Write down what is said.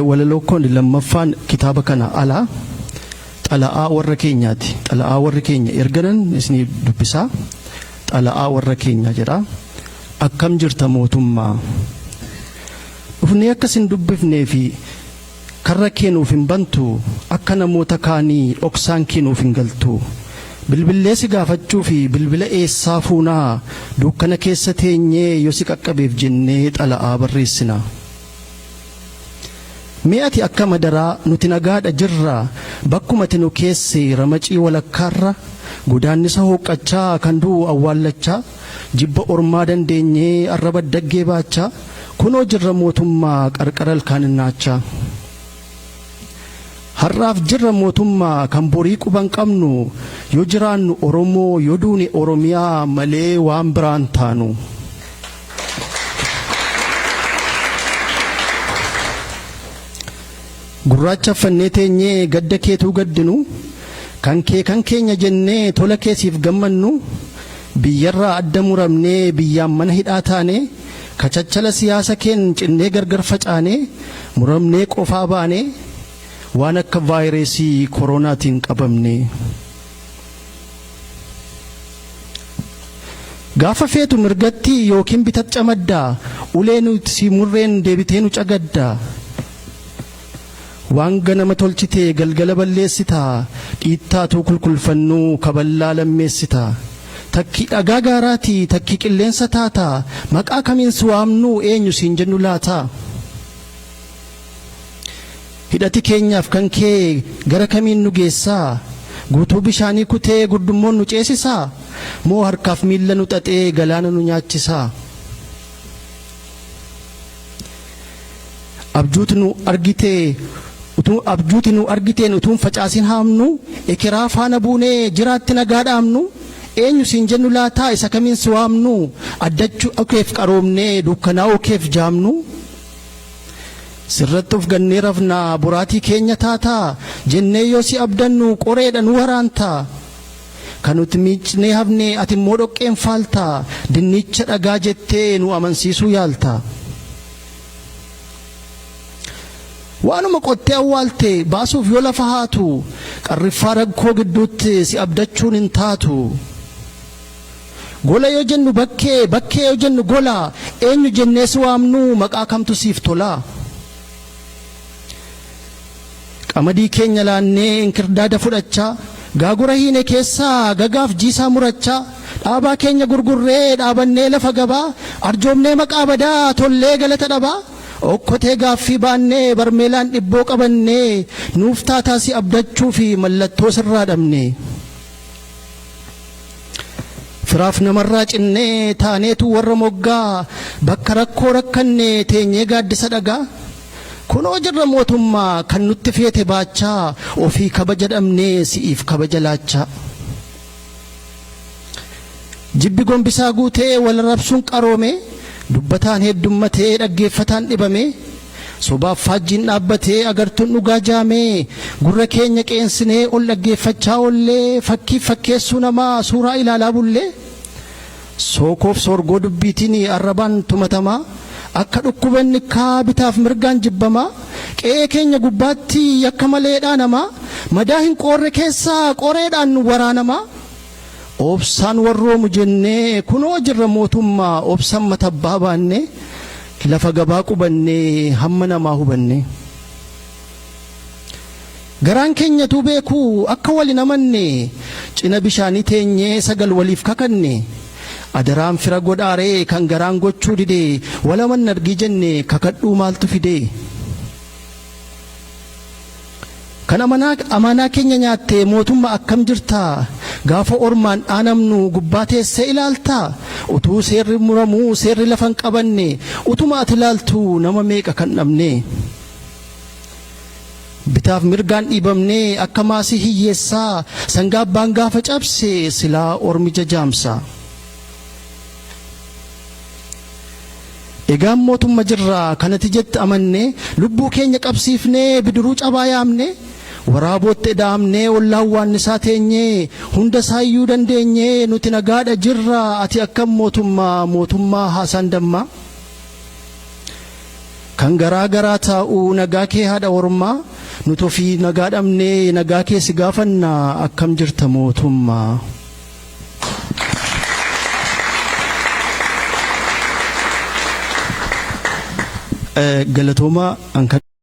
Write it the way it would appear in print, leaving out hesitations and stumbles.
walalokkoon lammaffaan kitaaba kana alaa xala'aa warra keenyaati. Xala'aa warra keenya erganan isni dubbisaa. Xala'aa warra keenya jedha. Akkam jirta mootummaa. Dhufnee akkasin dubbifnee fi karra keenuuf hin bantu akka namoota kaanii dhoksaan keenuuf hin galtu. Bilbilee si gaafachuu fi bilbila eessaa fuunaa dukkana keessa teenyee yoo si qaqqabeef jennee xala'aa barreessina. Mi'ati akka madaraa nuti nagaadha jirra bakkuma tinu keessi ramacii walakkaarra godaannisa hooqqachaa kan du'u awwaallachaa jibba ormaa dandeenyee arraba daggee baachaa kunoo jirra mootummaa qarqara ilkaaninnaachaa. Har'aaf jirra mootummaa kan borii quban qabnu yoo jiraannu Oromoo yoo duune Oromiyaa malee waan biraan taanu. Gurraacha fannee teenyee gadda keetuu gaddinu kan keenya jennee tola keessiif gammannu biyyarraa adda muramnee biyyaan mana hidhaa taane kachachala siyaasa keen cinnee gargar facaane muramnee qofaa baane waan akka vaayirasii koronaatiin qabamne. Gaafa feetu mirgatti yookiin bitat camaddaa ulee nuti si murreen deebitee nu cagaddaa. Waan ganama tolchitee galgala balleessitaa dhiittaatu kulkulfannuu kaballaa lammeessitaa. Takki dhagaa gaaraatii takki qilleensa taataa maqaa kamiin si waamnu eenyu siin jennu laataa. Hidhati keenyaaf kan kee gara kamiin nu geessaa guutuu bishaanii kutee guddummoon nu ceesisaa moo harkaaf miilla nu xaxee galaana nu nyaachisaa. Abjuuti nu argiteen utuun facaasin haamnu ekeraa faana buunee jiraatti nagaa dhaamnu eenyu siin jennu laataa isa kamiin si waamnu addachuu okeef qaroomnee dukkanaa okeef jaamnu. Sirratti of gannee rafnaa boraatii keenya taataa jennee yoo si abdannu qoreedha nu waraantaa. Kan nuti miicnee hafnee ati immoo dhoqqeen faaltaa dinnicha dhagaa jettee nu amansiisuu yaaltaa. Waanuma qottee awwaalte baasuuf yoo lafa haatu qarriffaa rakkoo gidduutti si abdachuun hin taatu. Gola yoo jennu bakkee yoo jennu gola eenyu jennee si waamnu maqaa kamtu siif tola. Qamadii keenya laannee inkirdaada fudhachaa gaagura hiine keessaa gagaaf jiisaa murachaa dhaabaa keenya gurgurree dhaabannee lafa gabaa arjoomnee maqaa badaa tollee galata dhabaa. Okkotee gaaffii baannee barmeelaan dhibboo qabannee nuuf taataa si abdachuu fi mallattoo sirraa dhabne. Firaaf namarraa cinnee taaneetu warra moggaa bakka rakkoo rakkannee teenyee gaaddisa dhagaa. Kunoo jirra mootummaa kan nutti feete baachaa ofii kabaja dhabnee si'iif kabaja laachaa. Jibbi gombisaa guutee wal rabsuun qaroome. Dubbataan heddummatee dhaggeeffataan dhibame sobaaf faajjiin dhaabbatee agartuun dhugaa jaamee gurra keenya qeensinee ol dhaggeeffachaa ollee fakkii fakkeessuu namaa suuraa ilaalaa bullee sookoof sorgoo dubbiitiin arrabaan tumatamaa akka dhukkubanni bitaaf mirgaan jibbamaa qe'ee keenya gubbaatti yakka maleedhaa namaa madaa hin qoorre keessaa qoreedhaan waraanamaa. Obsaan warroomu jennee kunoo jirra mootummaa obsaan matabbaa baannee lafa gabaa qubannee hamma namaa hubanne. Garaan keenyatu beekuu akka wali namanne cina bishaanii teenyee sagal waliif kakanne adaraan fira godhaaree kan garaan gochuu didee walaman argii jenne kakadhuu maaltu fidee. Kan amanaa keenya nyaattee mootummaa akkam jirtaa gaafa ormaan dhaanamnu gubbaa teessee ilaaltaa utuu seerri muramuu seerri lafan qabanne utuma ati ilaaltu nama meeqa kan dhabne. Bitaaf mirgaan dhiibamnee akka maasii hiyyeessaa sangaa abbaan gaafa cabse silaa ormi jajaamsa. Egaan mootummaa jirraa kanatti jette amannee lubbuu keenya qabsiifnee bidiruu cabaa yaamne. Waraabootti dhaamnee ollaan waan isaa teenyee hunda saayyuu dandeenyee nuti nagaadha jirra ati akkam mootummaa haasaan dammaa. kan garaa garaa taa'u nagaa kee haadha ormaa nuti ofii nagaa dhabnee nagaa kee si gaafanna akkam jirta mootummaa. Galatooma